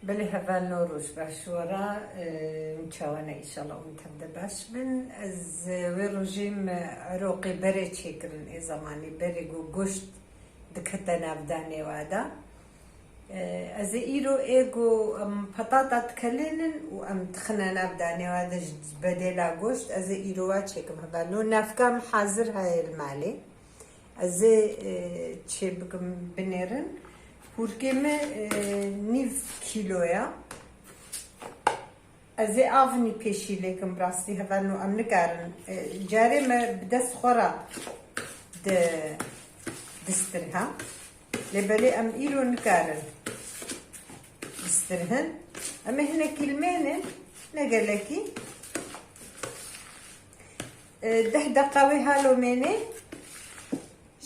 بله هفال نوروز باش ورا متشاوانا إن شاء الله ونتبدا باش من از ويروجيم عروقي بري تشيكرن إي زماني بري قوشت دكتنا بداني وادا از إيرو إيجو بطاطا تكلنن وأم تخننا بداني وادا بديلا قوشت از إيرو واتشيكم هفالو نافكام حاضر هاي المالي از تشيبكم بنيرن Hurkeme niv kiloya. Az avni peşilekim rasti havanu amnikarin. Cari me bdes xora de distirha. Lebeli am ilo nikarin distirhin. Ama hine kilmenin ne geleki? ده دقاوي هالو ميني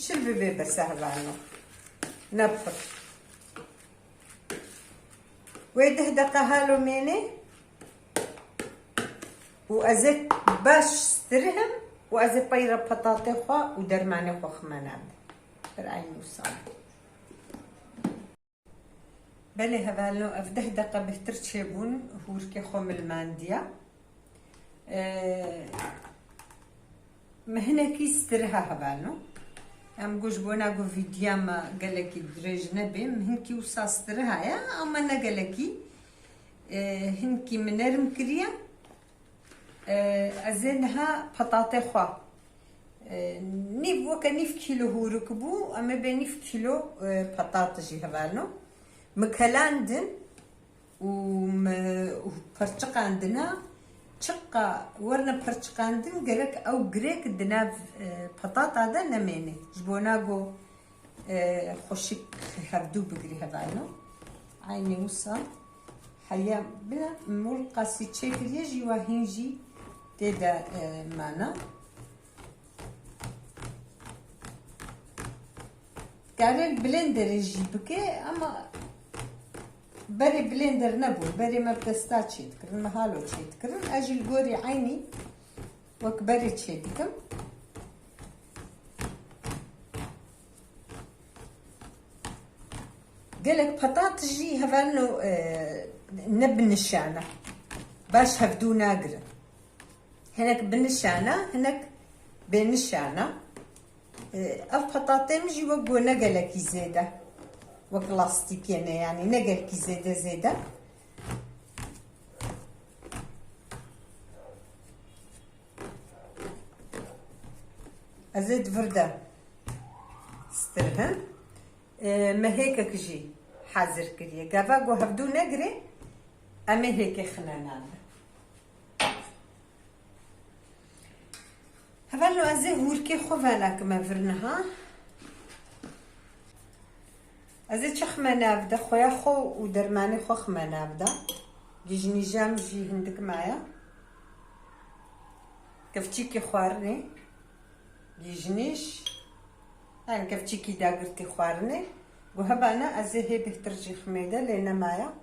شربي بسهلانو نبر ويده دقها ميني وازيت باش سترهم وازيت بيرة بطاطي خوا ودرماني خوا خماناب برعين وصال بلي هفالو افده دقا بهتر تشيبون هوركي خوم المانديا مهنا كي سترها هفالو ام گوش بونا گو ویدیام گلکی درج نبیم هنکی وساسترها یا اما نگلکی هنکی منرم کریا ازنها بطاطا خوا نيف وكا نيف كيلو هو ركبو اما بنيف كيلو بطاطا جي هبالنو مكلاندن وبرتقا عندنا شقة ورنا برتقاندن قالك أو جريك دنا بطاطا دا نميني جبوناغو خوشك هبدو بقري هذانو عيني وصل حيا بلا ملقا سيتشيكر يجي وهنجي تدا مانا قال بلندر يجي بكي أما بري بلندر نبو بري ما بتستا تشيتكرن مهالو تشيتكرن اجي القوري عيني وك بري تشيتكم قالك بطاط جي هفانو نب النشانة باش هفدو ناقر هناك بالنشانة هناك بالنشانة اف بطاطين مجي وقو نقلك زيادة وكلاستيك يعني نقل كي زيادة أزيد فردة سترهم ما هيك كجي حاضر كريه قافاقو هبدو نقري أما هيك خنانا هفلو أزي هوركي خوفالاك ما فرنها ازي تشخ منابدا خويا خو ودرماني خوخ منابدا جيجني جام جي هندك معايا كفتيكي خوارني جيجنيش انا كفتيكي داقرتي خوارني وهبا انا ازي هي بهترجي خميدة لينا معايا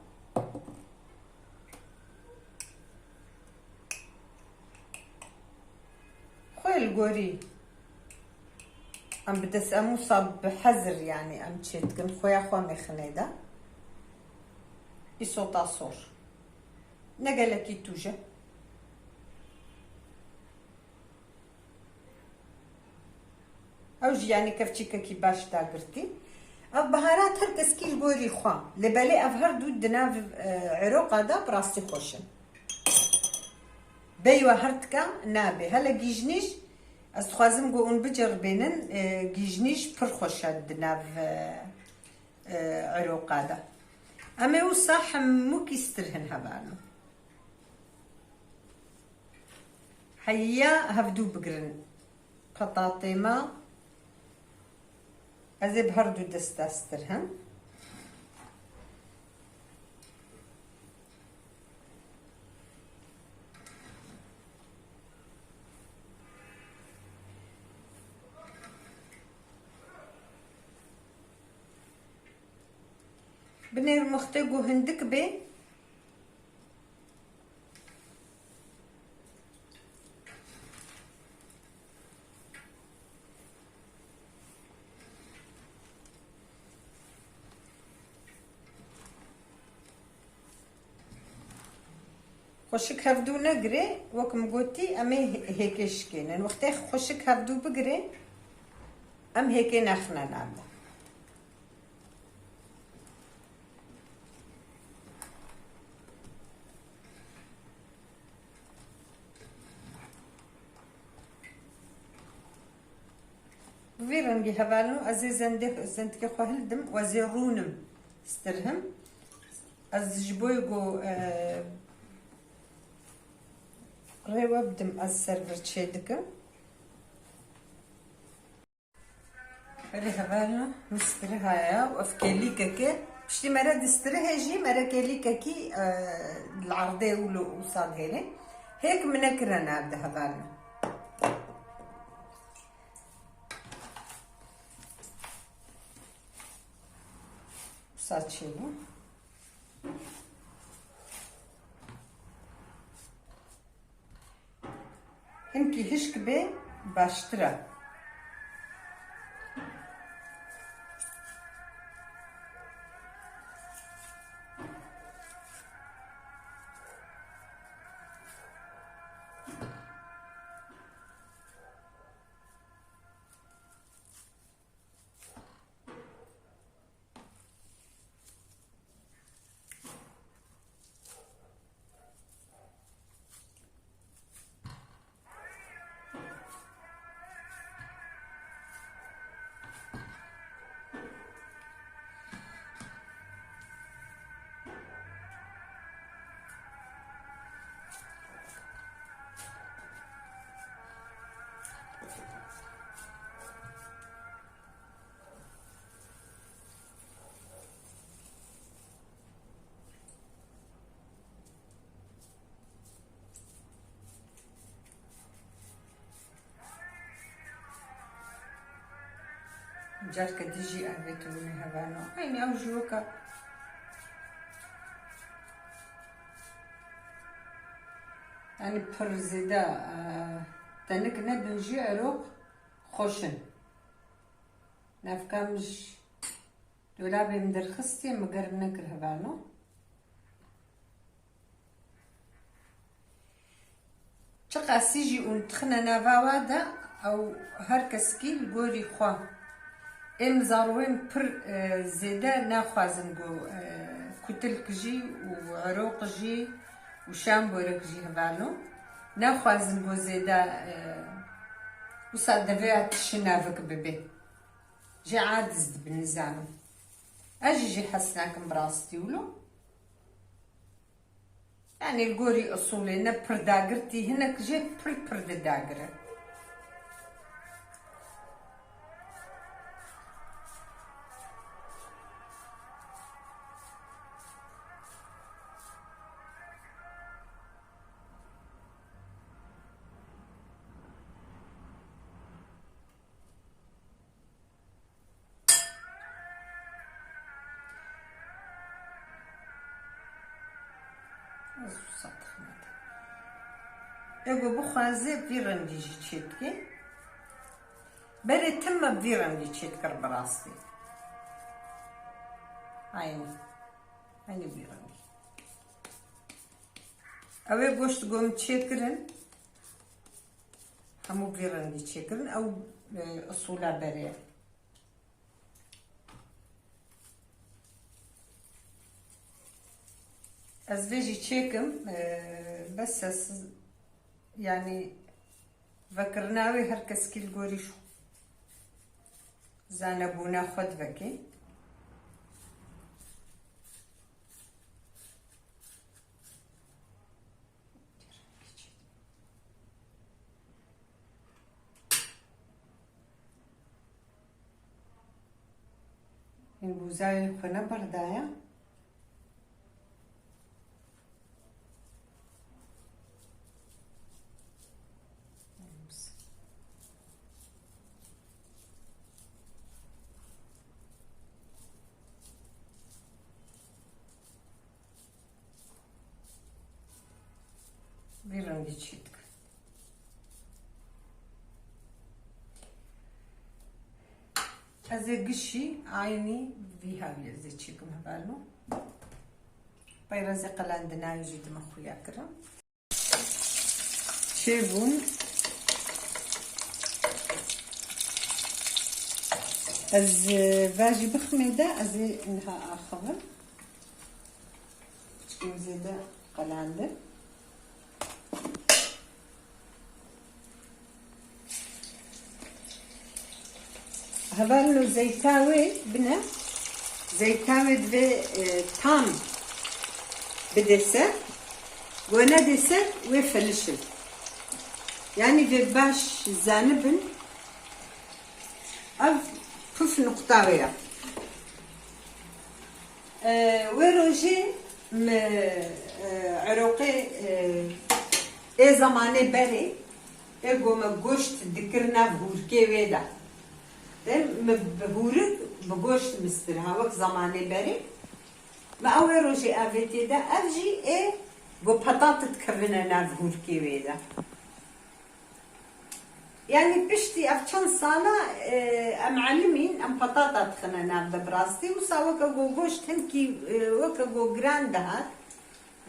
خويا القوري ام بدس اموصب بحذر يعني ام تشيتكن خويا خو مخنيدا يصوتا صور نقلكي توجه اوج يعني كفتيكا كي باش تاقرتي بهارات هر كسكيل قوري خوا لبالي افهر دود دنا عروق هذا براستي خوشن بيوا هرتكا نابي هلا جيجنيش از خوازم گو اون بجر بینن گیجنیش پر خوشد ناف عروقا دا اما او صح مو کیسترهن هبانو حیا هفدو بگرن قطاطیما از بهردو دستاسترهن بنير مختقو هندك بي خوشک هفدو نگره وکم گوتی امی هیکش کنن وقتی خوشک هفدو بگره ام هیکی نخنن عبده وی رنگی هوالنو از زنده خواهلدم و زیرونم استرهم از جبوی گو ريوا بدم السيرفر تشيدكم اللي هبالنا نسترها يا وافكالي كاكي بشتي مرة دسترها يجي مرة كالي كاكي العرضي وصاد هيلي هيك منكرنا عبد هبالنا وصاد شيلو انكي هشك بي باشترا جارك ديجي أهبتوني هبانو عيني أو جوكا يعني برزيدا تنك نبنجي عروق خوشن نافكامش دولابي مدرخستي مقرب نكر هبانو چقا سيجي ونتخنا نافاوادا أو هركسكي القوري خواه ام زاروين پر زيادة ناخوازن جو كتلك جي وعروق جي وشامبورك جي هبالو ناخوازن جو زيادة وصاد دفعت الشنافك ببي جي عادز بالنزانو اجي جي حسناكم براستي ولو يعني القوري اصولي نبر داقرتي هناك جي پر داقرة اگو بخوازه بیرندی جی چید که بره تم بیرندی چید کر براستی aynı بیرندی اوه گوشت گوم چید کرن همو بیرندی چید کرن او اصولا بره از ویجی چیکم بس يعني فكرناوي هركس كيل قوريشو زانبونا خد بكي این بوزای خونه بردایا بیرونی چید از گشی عینی وی هاوی از چیکم هبالو باید از قلند نایجی دم خویا کرم چێبوون ez vajî bixmê de ez ê niha axivim çikên zêde qelendir hevalno zeyta wê bine zeyta wê divê tam bide ser wê nedê ser wê felişin yani vê baş zanibin ev puf nokta wê wê rojê me eroqê ê zamanê berê ê gome goşt dikir nav hûrkê wê de me bi hûrik bi goşt mistir hawek zamanê berê me ew wê rojê avêtê de ev jî ê got petatê dikevine nav hûrkê wê de yani piştî ev çend sala em elîmîn em petata dixine nav de bi rastî wisa weke got goşt hinkî weke got giran dihat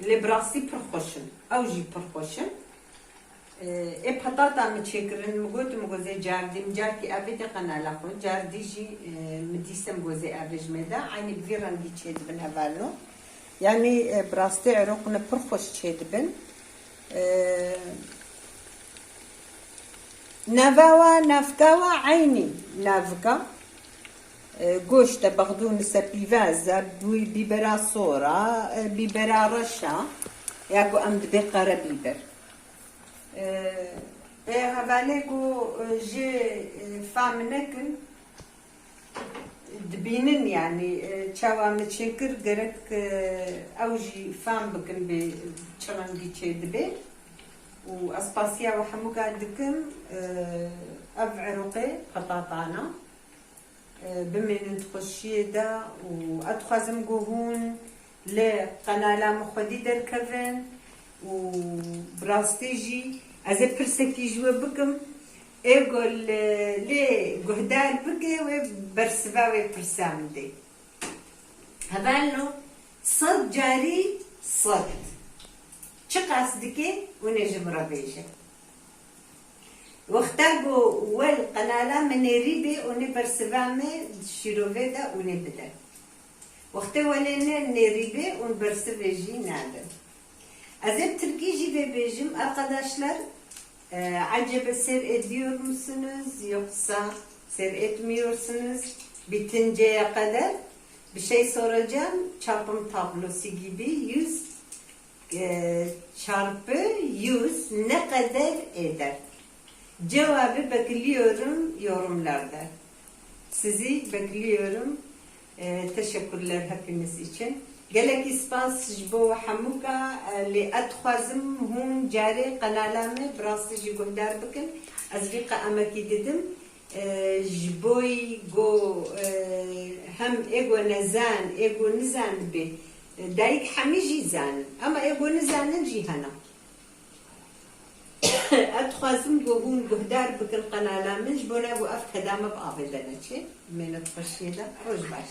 lê bi rastî pir xweş in ew jî pir xweş in ê petata min çêkirin min gotim gozê cardî min carkî avêtê qenala xwe cardî jî min dîsem gozê avê ji me de aynî bi vî rengî çê dibin hevalno yani bi rastî eroq ne pir xweş çê dibin nava wa navka wa aynî navka goşta bexdûnise pîvaze bîbera sora bîbera reşa ya ku em dibe qere bîber hevalê ku ji fam nekin dibînin yani çawa min çêkir gerek ew jî fam bikin bê çi rengî çê dibe û ez pasiya we hemû gal dikim ev eroqê petatana bimênin xweşiyê de û ez dixwazim got hûn li qenala min xwedî derkevin û bi rastî jî ez ê pirsekî ji we bikim ê got lê guhdar bike wê bersiva wê pirsa min de hevalno sed carî sed çi qas dike hûn ê ji min re bêje wexta got wel qenala me nêrî bê hûn ê bersiva me şîrovê de hûn ê bidin wextê welê ne nêrî bê hûn bersivê jî nadin ez ê Tirkî jî vê bêjim arkadaşlar acaba seyrediyor musunuz yoksa seyretmiyorsunuz bitinceye kadar bir şey soracağım çarpım tablosu gibi 100 çarpı 100 ne kadar eder? Cevabı bekliyorum yorumlarda. Sizi bekliyorum. Teşekkürler hepiniz için. Gelek ispas jbo hamuka li adxwazim hûn carê qenala me bi rastî jî guhdar bikin ez vî qeemekî didim ji boî got hem ê got nezan ê got nizan bê dayîk hemî jî zanin ama ê got nizanin jî hene ez dixwazim got hûn guhdar bikin qenala min ji bo ne got ev kedame bi avê de neçe mênet xweşiyê de roj baş